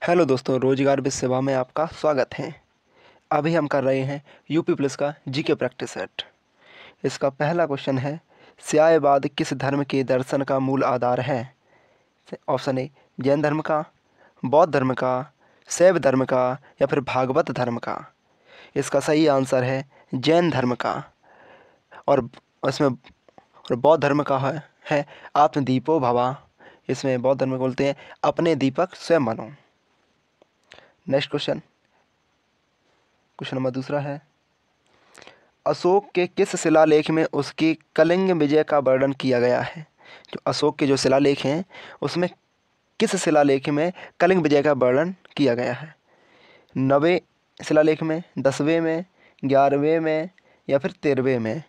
Hello दोस्तों, रोजगार with सेवा में आपका स्वागत है। अभी हम कर रहे हैं यूपी पुलिस का जीके प्रैक्टिस सेट। इसका पहला क्वेश्चन है, स्यायवाद किस धर्म के दर्शन का मूल आधार है? ऑप्शन ए जैन धर्म का, बौद्ध धर्म का, शैव धर्म का या फिर भागवत धर्म का। इसका सही आंसर है जैन धर्म का। और इसमें और बौद्ध धर्म का है आत्मदीपो भवा। इसमें बौद्ध धर्म को बोलते हैं अपने दीपक स्वयं बनो। नेक्स्ट क्वेश्चन नंबर दूसरा है, अशोक के किस शिलालेख में उसकी कलिंग विजय का वर्णन किया गया है? जो अशोक के जो शिलालेख हैं उसमें किस शिलालेख में कलिंग विजय का वर्णन किया गया है? 9वें शिलालेख में, 10वें में, 11वें में या फिर 13वें में?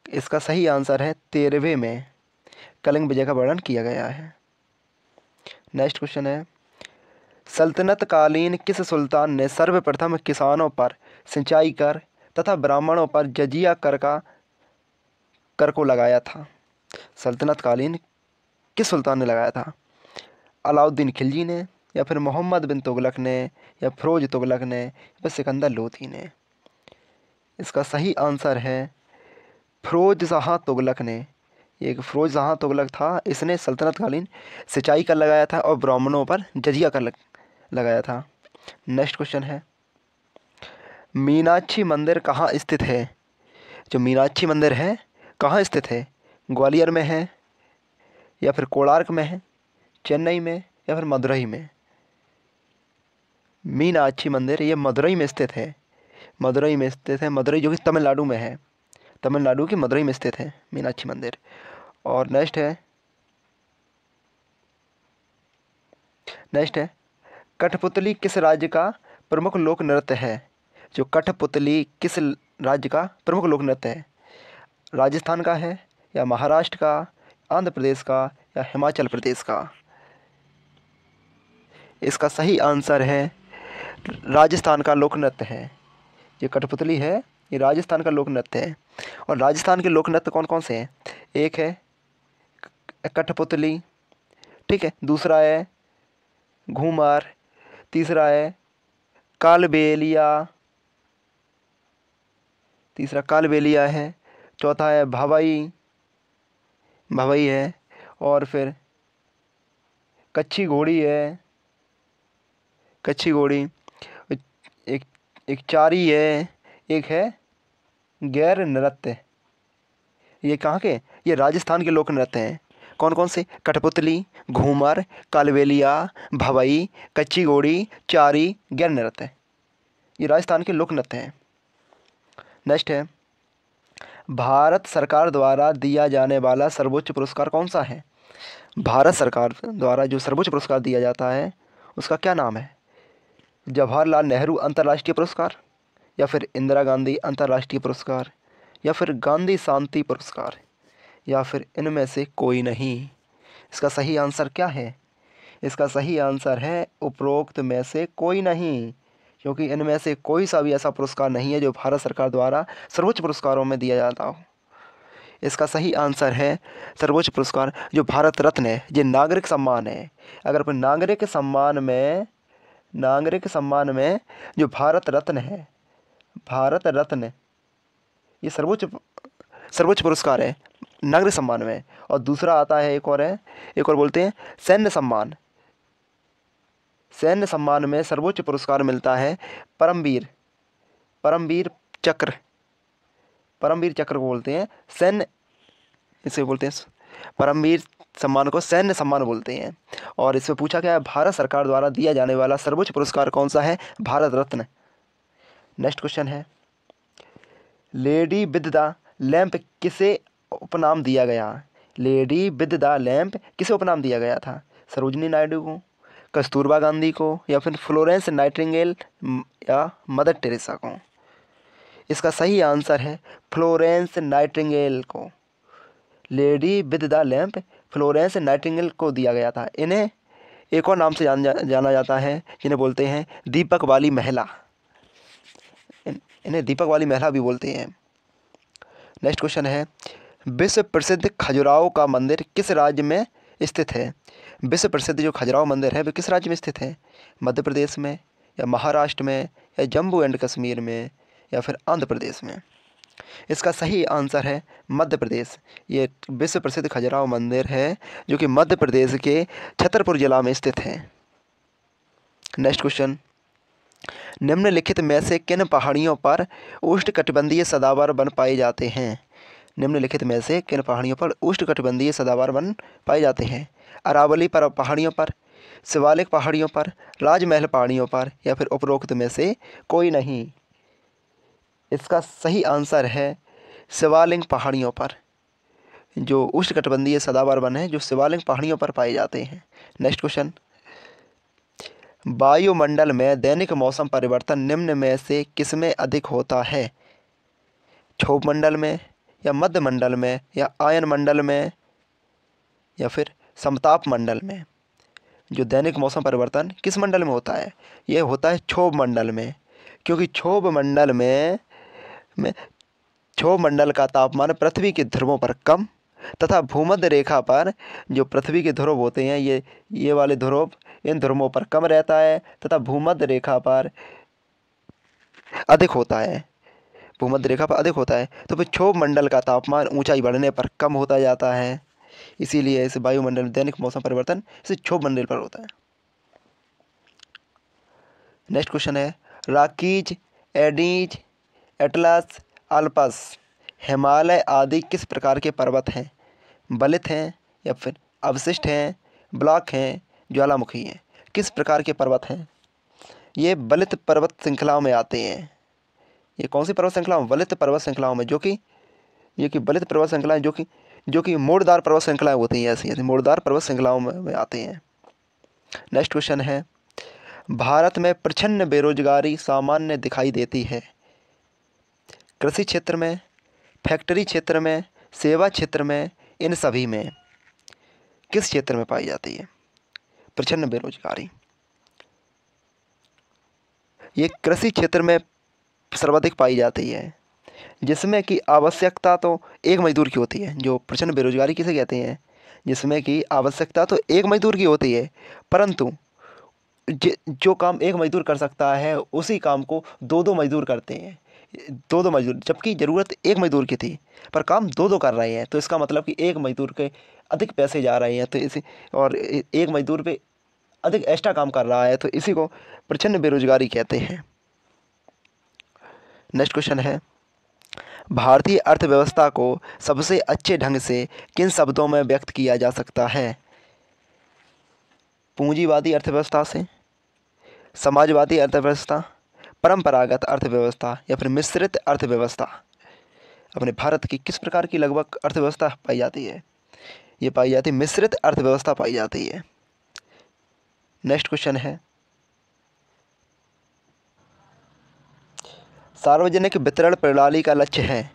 इसका सही आंसर है 13वें में कलिंग विजय का वर्णन किया गया है। नेक्स्ट क्वेश्चन है, सल्तनत कालीन किस सुल्तान ने सर्वप्रथम किसानों पर सिंचाई कर तथा ब्राह्मणों पर जजिया कर को लगाया था? सल्तनत कालीन किस सुल्तान ने लगाया था? अलाउद्दीन खिलजी ने या फिर मोहम्मद बिन तुगलक ने या फिरोज तुगलक ने या फिर सिकंदर लोधी ने? इसका सही आंसर है फिरोज शाह तुगलक ने। एक फिरोज शाह तुगलक था, इसने सल्तनत कालीन सिंचाई कर लगाया था और ब्राह्मणों पर जजिया कर लगाया था। नेक्स्ट क्वेश्चन है, मीनाक्षी मंदिर कहाँ स्थित है? जो मीनाक्षी मंदिर है कहाँ स्थित है? ग्वालियर में है या फिर कोणार्क में है, चेन्नई में या फिर मदुरई में? मीनाक्षी मंदिर ये मदुरई में स्थित है। मदुरई में स्थित है, मदुरई जो कि तमिलनाडु में है। तमिलनाडु की मदुरई में स्थित है मीनाक्षी मंदिर। और नेक्स्ट है कठपुतली किस राज्य का प्रमुख लोक नृत्य है? जो कठपुतली किस राज्य का प्रमुख लोक नृत्य है? राजस्थान का है या महाराष्ट्र का, आंध्र प्रदेश का या हिमाचल प्रदेश का? इसका सही आंसर है राजस्थान का लोक नृत्य है। ये कठपुतली है, ये राजस्थान का लोक नृत्य है। और राजस्थान के लोक नृत्य कौन कौन से हैं? एक है कठपुतली, ठीक है, दूसरा है घूमर, तीसरा है कालबेलिया है, चौथा है भवई है, और फिर कच्छी घोड़ी है, एक एक चारी है, एक है गैर नृत्य। ये कहाँ के? ये राजस्थान के लोक नृत्य हैं। कौन कौन से? कठपुतली, घूमर, कालबेलिया, भवई, कच्ची घोड़ी, चारी, गैर नृत्य। ये राजस्थान के लोक नृत्य हैं। नेक्स्ट है, भारत सरकार द्वारा दिया जाने वाला सर्वोच्च पुरस्कार कौन सा है? भारत सरकार द्वारा जो सर्वोच्च पुरस्कार दिया जाता है उसका क्या नाम है? जवाहरलाल नेहरू अंतर्राष्ट्रीय पुरस्कार या फिर इंदिरा गांधी अंतर्राष्ट्रीय पुरस्कार या फिर गांधी शांति पुरस्कार या फिर इनमें से कोई नहीं? इसका सही आंसर क्या है? इसका सही आंसर है उपरोक्त में से कोई नहीं, क्योंकि इनमें से कोई सा भी ऐसा पुरस्कार नहीं है जो भारत सरकार द्वारा सर्वोच्च पुरस्कारों में दिया जाता हो। इसका सही आंसर है सर्वोच्च पुरस्कार जो भारत रत्न है, ये नागरिक सम्मान है। अगर अपन नागरिक सम्मान में जो भारत रत्न है, भारत रत्न ये सर्वोच्च पुरस्कार है नागरिक सम्मान में। और दूसरा आता है एक और बोलते हैं सैन्य सम्मान। सैन्य सम्मान में सर्वोच्च पुरस्कार मिलता है परमवीर चक्र को बोलते हैं सैन्य, इसे बोलते हैं परमवीर सम्मान को सैन्य सम्मान बोलते हैं। और इसमें पूछा गया है भारत सरकार द्वारा दिया जाने वाला सर्वोच्च पुरस्कार कौन सा है? भारत रत्न। नेक्स्ट क्वेश्चन है, लेडी विद द लैंप किसे उपनाम दिया गया? लेडी विद द लैंप किसे उपनाम दिया गया था? सरोजिनी नायडू को, कस्तूरबा गांधी को या फिर फ्लोरेंस नाइटिंगेल या मदर टेरेसा को? इसका सही आंसर है फ्लोरेंस नाइटिंगेल को। Lady with the lamp Florence Nightingale को दिया गया था। इन्हें एक और नाम से जाना जाता है जिन्हें बोलते हैं दीपक वाली महिला। इन्हें दीपक वाली महिला भी बोलते हैं। नेक्स्ट क्वेश्चन है, विश्व प्रसिद्ध खजुराहो का मंदिर किस राज्य में स्थित है? विश्व प्रसिद्ध जो खजुराहो मंदिर है वो किस राज्य में स्थित है? मध्य प्रदेश में, या महाराष्ट्र में, या जम्मू एंड कश्मीर में, या फिर आंध्र प्रदेश में? इसका सही आंसर है मध्य प्रदेश। ये विश्व प्रसिद्ध खजुराहो मंदिर है जो कि मध्य प्रदेश के छतरपुर जिला में स्थित है। नेक्स्ट क्वेश्चन, निम्नलिखित में से किन पहाड़ियों पर उष्णकटिबंधीय सदाबहार वन पाए जाते हैं? निम्नलिखित में से किन पहाड़ियों पर उष्णकटिबंधीय सदाबहार वन पाए जाते हैं? अरावली पर पहाड़ियों पर, शिवालिक पहाड़ियों पर, राजमहल पहाड़ियों पर, या फिर उपरोक्त में से कोई नहीं? इसका सही आंसर है शिवालिक पहाड़ियों पर। जो उष्णकटिबंधीय सदाबहार वन है जो शिवालिक पहाड़ियों पर पाए जाते हैं। नेक्स्ट क्वेश्चन, वायुमंडल में दैनिक मौसम परिवर्तन निम्न में से किसमें अधिक होता है? क्षोभ मंडल में, या मध्य मंडल में, या आयन मंडल में, या फिर समताप मंडल में? जो दैनिक मौसम परिवर्तन किस मंडल में होता है? यह होता है क्षोभ मंडल में, क्योंकि क्षोभ मंडल का तापमान पृथ्वी के ध्रुवों पर कम तथा भूमध्य रेखा पर जो पृथ्वी के ध्रुव होते हैं ये वाले ध्रुव इन ध्रुवों पर कम रहता है तथा भूमध्य रेखा पर अधिक होता है। भूमध्य रेखा पर अधिक होता है तो फिर क्षोभ मंडल का तापमान ऊंचाई बढ़ने पर कम होता जाता है, इसीलिए इस वायुमंडल में दैनिक मौसम परिवर्तन इस क्षोभ मंडल पर होता है। नेक्स्ट क्वेश्चन है, Rockies, Andes, Atlas, Alps, Himalaya आदि किस प्रकार के पर्वत हैं? बलित हैं, या फिर अवशिष्ट हैं, ब्लॉक हैं, ज्वालामुखी हैं? किस प्रकार के पर्वत हैं? ये बलित पर्वत श्रृंखलाओं में आते हैं। ये कौन सी पर्वत श्रृंखलाओं? बलित पर्वत श्रृंखलाओं में, जो कि बलित पर्वत श्रृंखलाएं जो कि मोड़दार पर्वत श्रृंखलाएं होती हैं, ऐसी मोड़दार पर्वत श्रृंखलाओं में आते हैं। नेक्स्ट क्वेश्चन है, भारत में प्रचंड बेरोजगारी सामान्य दिखाई देती है? कृषि क्षेत्र में, फैक्ट्री क्षेत्र में, सेवा क्षेत्र में, इन सभी में? किस क्षेत्र में पाई जाती है प्रचंड बेरोजगारी? ये कृषि क्षेत्र में सर्वाधिक पाई जाती है, जिसमें कि आवश्यकता तो एक मजदूर की होती है। जो प्रचंड बेरोजगारी किसे कहते हैं? जिसमें कि आवश्यकता तो एक मजदूर की होती है, परंतु जो काम एक मजदूर कर सकता है उसी काम को दो मजदूर करते हैं। दो मजदूर, जबकि ज़रूरत एक मजदूर की थी पर काम दो कर रहे हैं, तो इसका मतलब कि एक मजदूर के अधिक पैसे जा रहे हैं, तो इसी और एक मजदूर पे अधिक एक्स्ट्रा काम कर रहा है, तो इसी को प्रचंड बेरोजगारी कहते हैं। नेक्स्ट क्वेश्चन है, भारतीय अर्थव्यवस्था को सबसे अच्छे ढंग से किन शब्दों में व्यक्त किया जा सकता है? पूंजीवादी अर्थव्यवस्था से, समाजवादी अर्थव्यवस्था, परंपरागत अर्थव्यवस्था, या फिर मिश्रित अर्थव्यवस्था? अपने भारत की किस प्रकार की लगभग अर्थव्यवस्था पाई जाती है? ये पाई जाती है मिश्रित अर्थव्यवस्था पाई जाती है। नेक्स्ट क्वेश्चन है, सार्वजनिक वितरण प्रणाली का लक्ष्य है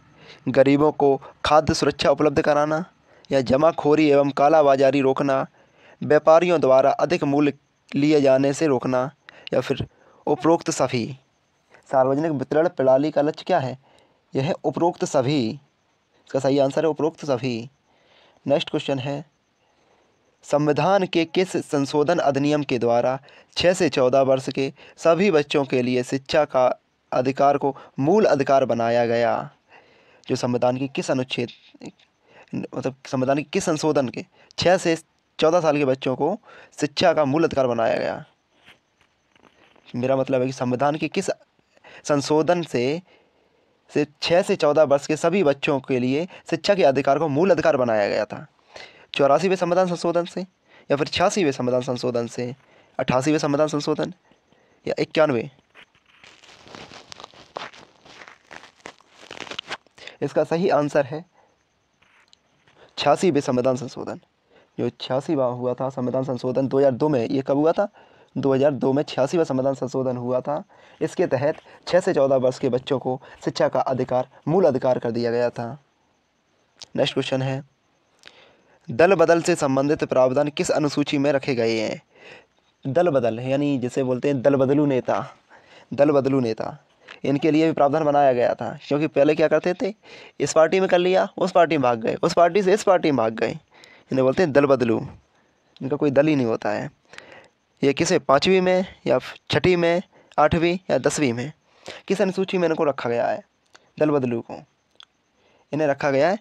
गरीबों को खाद्य सुरक्षा उपलब्ध कराना, या जमाखोरी एवं कालाबाजारी रोकना, व्यापारियों द्वारा अधिक मूल्य लिए जाने से रोकना, या फिर उपरोक्त सभी? सार्वजनिक वितरण प्रणाली का लक्ष्य क्या है? यह है उपरोक्त सभी। इसका सही आंसर है उपरोक्त सभी। नेक्स्ट क्वेश्चन है, संविधान के किस संशोधन अधिनियम के द्वारा 6 से 14 वर्ष के सभी बच्चों के लिए शिक्षा का अधिकार को मूल अधिकार बनाया गया? जो संविधान की किस अनुच्छेद संविधान के किस संशोधन के 6 से 14 साल के बच्चों को शिक्षा का मूल अधिकार बनाया गया? मेरा मतलब है कि संविधान के किस संशोधन से 6 से 14 वर्ष के सभी बच्चों के लिए शिक्षा के अधिकार को मूल अधिकार बनाया गया था? 84वें संविधान संशोधन से, या फिर 86वें संविधान संशोधन से, 88वें संविधान संशोधन, या 91? इसका सही आंसर है 86वें संविधान संशोधन। जो 86वां हुआ था संविधान संशोधन 2002 में, ये कब हुआ था? 2002 में 86वां संविधान संशोधन हुआ था। इसके तहत 6 से 14 वर्ष के बच्चों को शिक्षा का अधिकार मूल अधिकार कर दिया गया था। नेक्स्ट क्वेश्चन है, दल बदल से संबंधित प्रावधान किस अनुसूची में रखे गए हैं? दल बदल यानी जिसे बोलते हैं दल बदलू नेता, दल बदलू नेता, इनके लिए भी प्रावधान बनाया गया था। क्योंकि पहले क्या करते थे, इस पार्टी में कर लिया, उस पार्टी में भाग गए, उस पार्टी से इस पार्टी में भाग गए, इन्हें बोलते हैं दल बदलू। इनका कोई दल ही नहीं होता है। ये किसे 5वीं में या 6ठी में, 8वीं या 10वीं में, किस अनुसूची में इनको रखा गया है? दल बदलू को इन्हें रखा गया है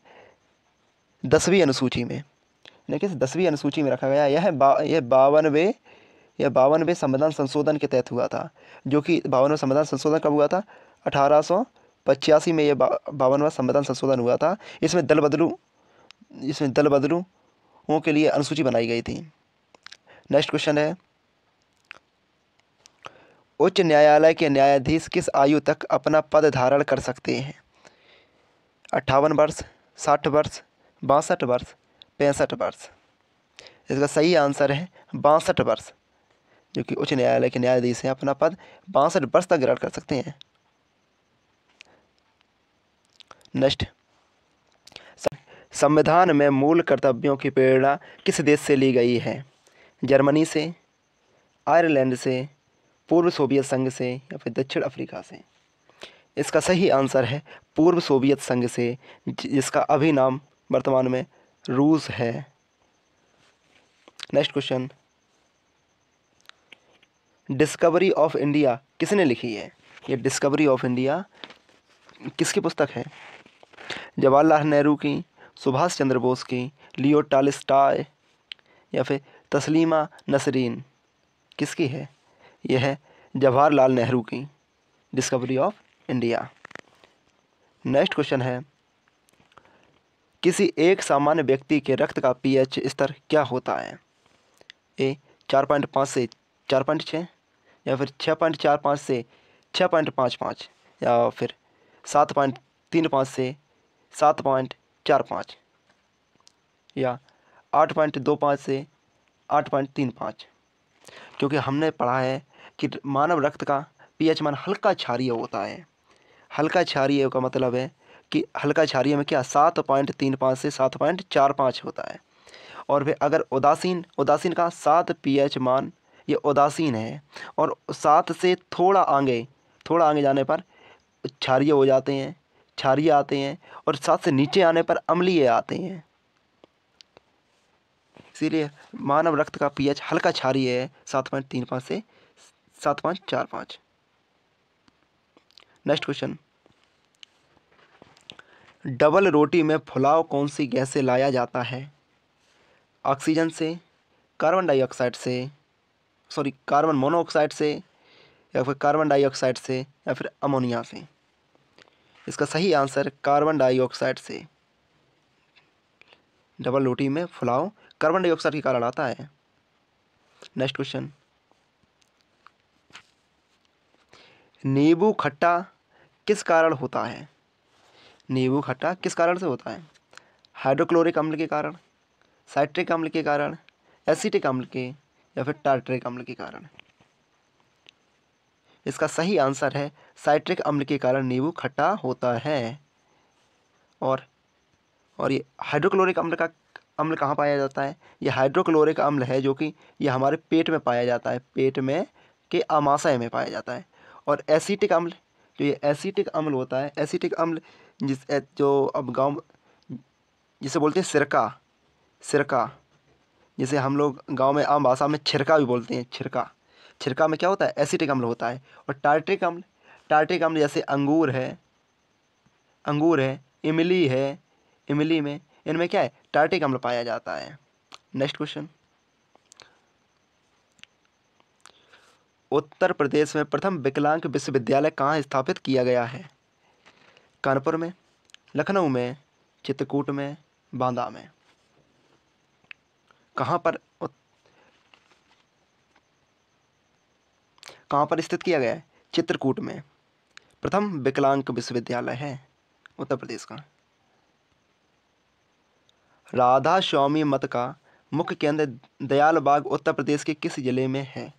10वीं अनुसूची में। इन्हें किस 10वीं अनुसूची में रखा गया है? यह 52वें संविधान संशोधन के तहत हुआ था, जो कि 52वें संविधान संशोधन कब हुआ था? 1885 में यह 52वां संविधान संशोधन हुआ था। इसमें दल बदलुओं के लिए अनुसूची बनाई गई थी। नेक्स्ट क्वेश्चन है, उच्च न्यायालय के न्यायाधीश किस आयु तक अपना पद धारण कर सकते हैं? 58 वर्ष, 60 वर्ष, 62 वर्ष, 65 वर्ष। इसका सही आंसर है 62 वर्ष। जो कि उच्च न्यायालय के न्यायाधीश हैं अपना पद 62 वर्ष तक ग्रहण कर सकते हैं। नेक्स्ट, संविधान में मूल कर्तव्यों की प्रेरणा किस देश से ली गई है? जर्मनी से, आयरलैंड से, पूर्व सोवियत संघ से या फिर दक्षिण अफ्रीका से? इसका सही आंसर है पूर्व सोवियत संघ से, जिसका अभी नाम वर्तमान में रूस है। Next question, discovery of India किसने लिखी है? ये डिस्कवरी ऑफ इंडिया किसकी पुस्तक है? जवाहरलाल नेहरू की, सुभाष चंद्र बोस की, लियो टॉल्स्टॉय या फिर तस्लीमा नसरीन? किसकी है? यह है जवाहरलाल नेहरू की discovery of India. Next question है, किसी एक सामान्य व्यक्ति के रक्त का पीएच स्तर क्या होता है? ए 4.5 से 4.6 या फिर 6.45 से 6.55 या फिर 7.35 से 7.45 या 8.25 से 8.35? क्योंकि हमने पढ़ा है कि मानव रक्त का पीएच मान हल्का क्षारीय होता है। हल्का क्षारीय का मतलब है कि हल्का क्षारीय में क्या 7.35 से 7.45 होता है। और फिर अगर उदासीन का 7 पीएच मान ये उदासीन है, और 7 से थोड़ा आगे जाने पर क्षारीय हो जाते हैं, क्षारीय आते हैं, और 7 से नीचे आने पर अम्लीय आते हैं। इसीलिए मानव रक्त का पीएच हल्का क्षारीय है 7.35 से 7.45। नेक्स्ट क्वेश्चन, डबल रोटी में फुलाव कौन सी गैस से लाया जाता है? ऑक्सीजन से, कार्बन मोनोऑक्साइड से या फिर कार्बन डाइऑक्साइड से या फिर अमोनिया से? इसका सही आंसर कार्बन डाइऑक्साइड से। डबल रोटी में फुलाव कार्बन डाइऑक्साइड के कारण आता है। नेक्स्ट क्वेश्चन, नींबू खट्टा किस कारण होता है? नींबू खट्टा किस कारण से होता है? हाइड्रोक्लोरिक अम्ल के कारण, साइट्रिक अम्ल के कारण, एसिटिक अम्ल के या फिर टार्टरिक अम्ल के कारण? इसका सही आंसर है साइट्रिक अम्ल के कारण नींबू खट्टा होता है। और ये हाइड्रोक्लोरिक अम्ल कहाँ पाया जाता है? ये हाइड्रोक्लोरिक अम्ल है जो कि ये हमारे पेट में पाया जाता है, पेट में के आमाशय में पाया जाता है। और एसिटिक अम्ल, जो ये एसिटिक अम्ल होता है, एसिटिक अम्ल जो अब गाँव जिसे बोलते हैं सिरका, जिसे हम लोग गांव में आम भाषा में छिरका भी बोलते हैं। छिरका में क्या होता है? एसिटिक अम्ल होता है। और टार्ट्रिक अम्ल जैसे अंगूर है, इमली है, इमली में इनमें क्या है? टार्ट्रिक अम्ल पाया जाता है। नेक्स्ट क्वेश्चन, उत्तर प्रदेश में प्रथम विकलांग विश्वविद्यालय कहाँ स्थापित किया गया है? कानपुर में, लखनऊ में, चित्रकूट में, बांदा में? कहाँ पर स्थित किया गया है? चित्रकूट में प्रथम विकलांग विश्वविद्यालय है उत्तर प्रदेश का। राधा स्वामी मठ का मुख्य केंद्र दयाल बाग उत्तर प्रदेश के किस जिले में है?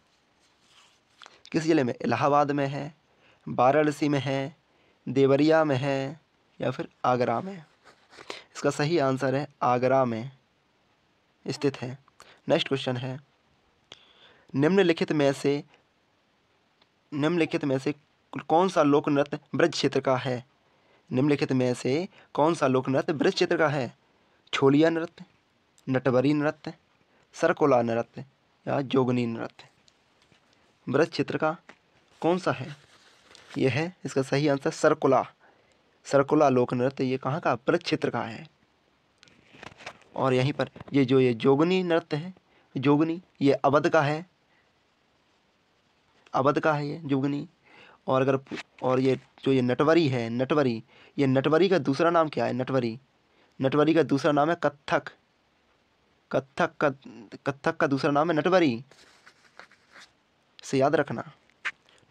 किस जिले में? इलाहाबाद में है, वाराणसी में है, देवरिया में है या फिर आगरा में? इसका सही आंसर है आगरा में स्थित है। नेक्स्ट क्वेश्चन है, निम्नलिखित में से कौन सा लोक नृत्य ब्रज क्षेत्र का है? निम्नलिखित में से कौन सा लोक नृत्य ब्रज क्षेत्र का है? छोलिया नृत्य, नटवरी नृत्य, सरकोला नृत्य या जोगनी नृत्य। वृत्त चित्र का कौन सा है? यह है इसका सही आंसर सरकोला। सरकोला लोक नृत्य ये कहाँ का? वृत्त चित्र का है। और यहीं पर ये जोगनी नृत्य है, जोगनी ये अवध का है, अवध का है ये जोगनी। और ये जो ये नटवरी है, नटवरी, ये नटवरी का दूसरा नाम क्या है? नटवरी, नटवरी का दूसरा नाम है कत्थक। कत्थक का दूसरा नाम है नटवरी, से याद रखना।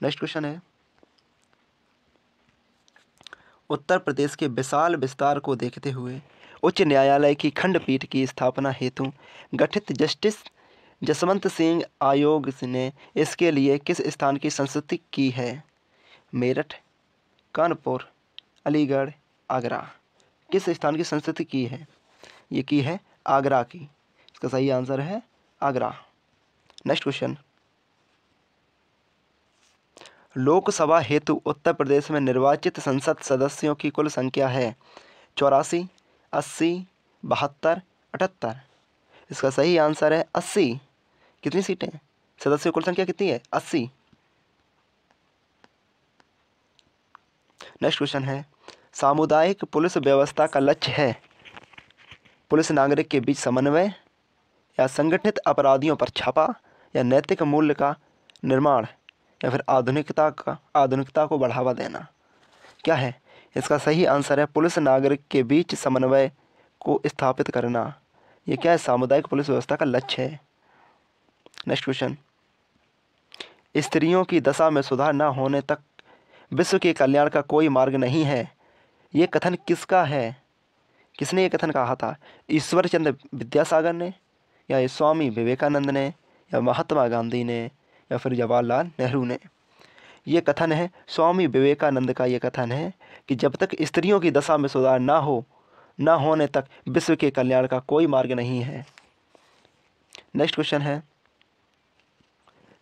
नेक्स्ट क्वेश्चन है, उत्तर प्रदेश के विशाल विस्तार को देखते हुए उच्च न्यायालय की खंडपीठ की स्थापना हेतु गठित जस्टिस जसवंत सिंह आयोग ने इसके लिए किस स्थान की संस्तुति की है? मेरठ, कानपुर, अलीगढ़, आगरा। किस स्थान की संस्तुति की है? ये की है आगरा की। इसका सही आंसर है आगरा। नेक्स्ट क्वेश्चन, लोकसभा हेतु उत्तर प्रदेश में निर्वाचित संसद सदस्यों की कुल संख्या है 84, 80, 72, 78। इसका सही आंसर है 80। कितनी सीटें? सदस्यों की कुल संख्या कितनी है? 80। नेक्स्ट क्वेश्चन है, सामुदायिक पुलिस व्यवस्था का लक्ष्य है पुलिस नागरिक के बीच समन्वय, या संगठित अपराधियों पर छापा, या नैतिक मूल्य का निर्माण, या फिर आधुनिकता को बढ़ावा देना। क्या है? इसका सही आंसर है पुलिस नागरिक के बीच समन्वय को स्थापित करना। ये क्या है? सामुदायिक पुलिस व्यवस्था का लक्ष्य है। नेक्स्ट क्वेश्चन, स्त्रियों की दशा में सुधार न होने तक विश्व के कल्याण का कोई मार्ग नहीं है। ये कथन किसका है? किसने ये कथन कहा था? ईश्वर चंद्र विद्यासागर ने, या स्वामी विवेकानंद ने, या महात्मा गांधी ने, या फिर जवाहरलाल नेहरू ने? ये कथन है स्वामी विवेकानंद का। ये कथन है कि जब तक स्त्रियों की दशा में सुधार न होने तक विश्व के कल्याण का कोई मार्ग नहीं है। नेक्स्ट क्वेश्चन है,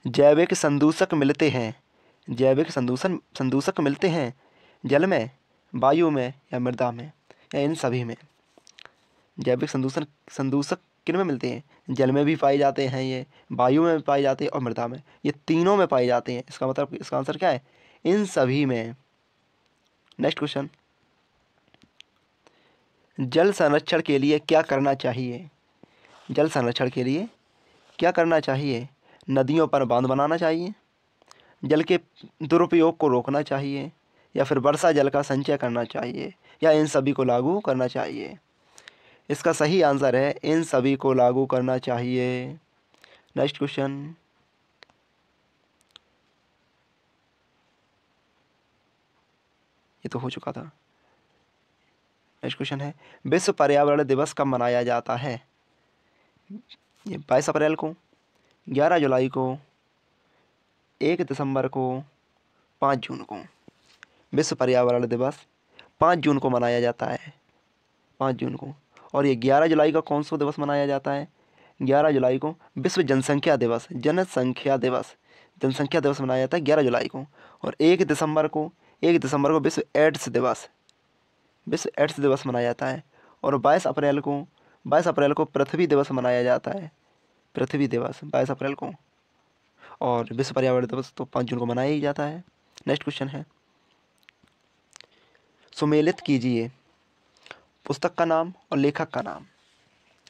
जैविक संदूषक मिलते हैं, जैविक संदूषक मिलते हैं जल में, वायु में, या मृदा में, या इन सभी में? जैविक संदूषक किन में मिलते हैं? जल में भी पाए जाते हैं, ये वायु में भी पाए जाते हैं, और मृदा में। ये तीनों में पाए जाते हैं। इसका मतलब इसका आंसर क्या है? इन सभी में। नेक्स्ट क्वेश्चन, जल संरक्षण के लिए क्या करना चाहिए? जल संरक्षण के लिए क्या करना चाहिए? नदियों पर बांध बनाना चाहिए, जल के दुरुपयोग को रोकना चाहिए, या फिर वर्षा जल का संचय करना चाहिए, या इन सभी को लागू करना चाहिए? इसका सही आंसर है इन सभी को लागू करना चाहिए। नेक्स्ट क्वेश्चन, ये तो हो चुका था। नेक्स्ट क्वेश्चन है, विश्व पर्यावरण दिवस कब मनाया जाता है? ये 22 अप्रैल को, 11 जुलाई को, 1 दिसंबर को, 5 जून को। विश्व पर्यावरण दिवस 5 जून को मनाया जाता है, 5 जून को। और ये 11 जुलाई का कौन सा दिवस मनाया जाता है? 11 जुलाई को विश्व जनसंख्या दिवस मनाया जाता है 11 जुलाई को। और 1 दिसंबर को विश्व एड्स दिवस मनाया जाता है। और 22 अप्रैल को पृथ्वी दिवस मनाया जाता है, पृथ्वी दिवस 22 अप्रैल को। और विश्व पर्यावरण दिवस तो 5 जून को मनाया ही जाता है। नेक्स्ट क्वेश्चन है, सुमेलित कीजिए पुस्तक का नाम और लेखक का नाम।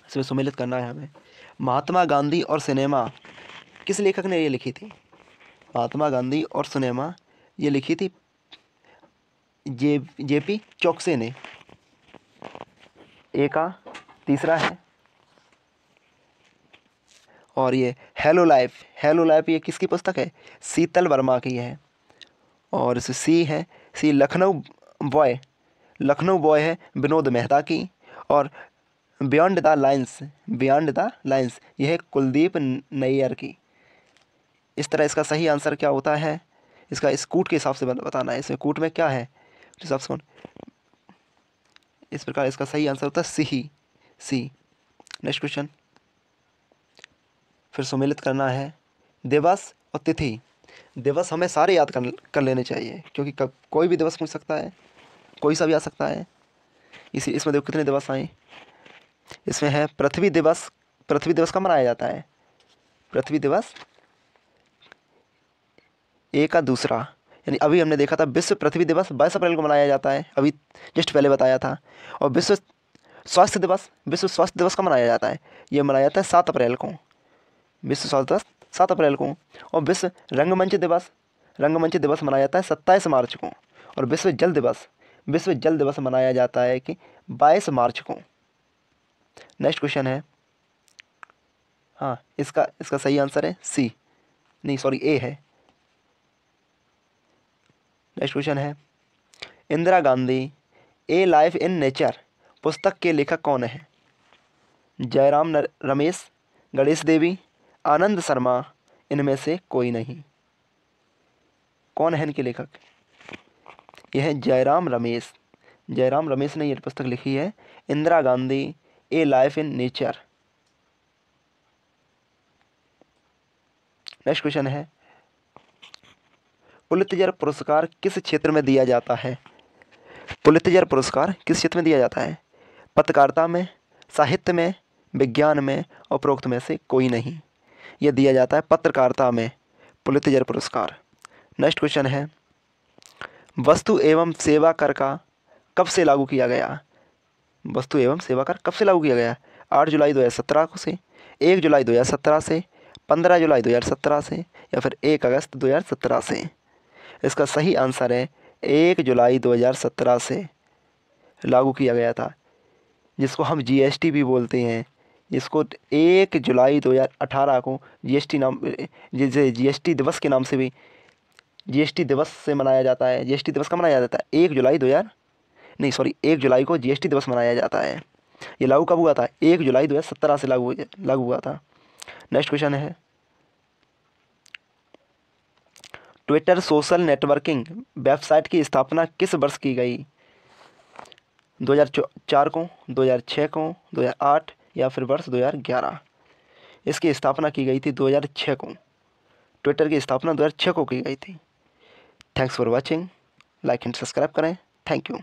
इसमें सुमेलित करना है हमें। महात्मा गांधी और सिनेमा किस लेखक ने ये लिखी थी? महात्मा गांधी और सिनेमा ये लिखी थी जेपी चौकसे ने। ए का तीसरा है। और ये हेलो लाइफ ये किसकी पुस्तक है? शीतल वर्मा की है। और सी है, सी लखनऊ बॉय है विनोद मेहता की। और बियॉन्ड द लाइंस यह है कुलदीप नैयर की। इस तरह इसका सही आंसर क्या होता है? इसका इस कूट के हिसाब से बताना है। इसमें कूट में क्या है हिसाब से? इस प्रकार इसका सही आंसर होता है सी। नेक्स्ट क्वेश्चन, फिर सुमेलित करना है दिवस और तिथि। दिवस हमें सारे याद कर लेने चाहिए, क्योंकि कोई भी दिवस पूछ सकता है, कोई सा भी आ सकता है। इसमें देखो कितने दिवस आए। इसमें है पृथ्वी पृथ्वी दिवस कब मनाया जाता है? पृथ्वी दिवस ए का दूसरा, यानी अभी हमने देखा था विश्व पृथ्वी दिवस 22 अप्रैल को मनाया जाता है, अभी जस्ट पहले बताया था। और विश्व स्वास्थ्य दिवस कब मनाया जाता है? ये मनाया जाता है 7 अप्रैल को, विश्व स्वास्थ्य दिवस 7 अप्रैल को। और विश्व रंगमंच दिवस मनाया जाता है 27 मार्च को। और विश्व जल दिवस मनाया जाता है कि 22 मार्च को। नेक्स्ट क्वेश्चन है, हाँ इसका सही आंसर है सी, नहीं सॉरी ए है। नेक्स्ट क्वेश्चन है, इंदिरा गांधी ए लाइफ इन नेचर पुस्तक के लेखक कौन है? जयराम रमेश, गणेश देवी, आनंद शर्मा, इनमें से कोई नहीं। कौन है इनके लेखक? यह है जयराम रमेश ने यह पुस्तक लिखी है, इंदिरा गांधी ए life in nature. Next question है, पुलित्जर पुरस्कार किस क्षेत्र में दिया जाता है? पुलित्जर पुरस्कार किस क्षेत्र में दिया जाता है? पत्रकारिता में, साहित्य में, विज्ञान में, उपरोक्त में से कोई नहीं। यह दिया जाता है पत्रकारिता में, पुलित्जर पुरस्कार। नेक्स्ट क्वेश्चन है, वस्तु एवं सेवा कर का कब से लागू किया गया? वस्तु एवं सेवा कर कब से लागू किया गया? 8 जुलाई 2017 से, 1 जुलाई 2017 से, 15 जुलाई 2017 से, या फिर 1 अगस्त 2017 से। इसका सही आंसर है 1 जुलाई 2017 से लागू किया गया था, जिसको हम जीएसटी भी बोलते हैं। जिसको 1 जुलाई 2018 को जीएसटी दिवस के नाम से भी जीएसटी दिवस से मनाया जाता है। जीएसटी दिवस कब मनाया जाता है? 1 जुलाई को जीएसटी दिवस मनाया जाता है। ये लागू कब हुआ था? 1 जुलाई 2017 से लागू हुआ था। नेक्स्ट क्वेश्चन है, ट्विटर सोशल नेटवर्किंग वेबसाइट की स्थापना किस वर्ष की गई? 2004 को, 2006 को, 2008 या फिर वर्ष 2011? इसकी स्थापना की गई थी 2006 को। ट्विटर की स्थापना 2006 को की गई थी। Thanks for watching, like and subscribe करें। Thank you.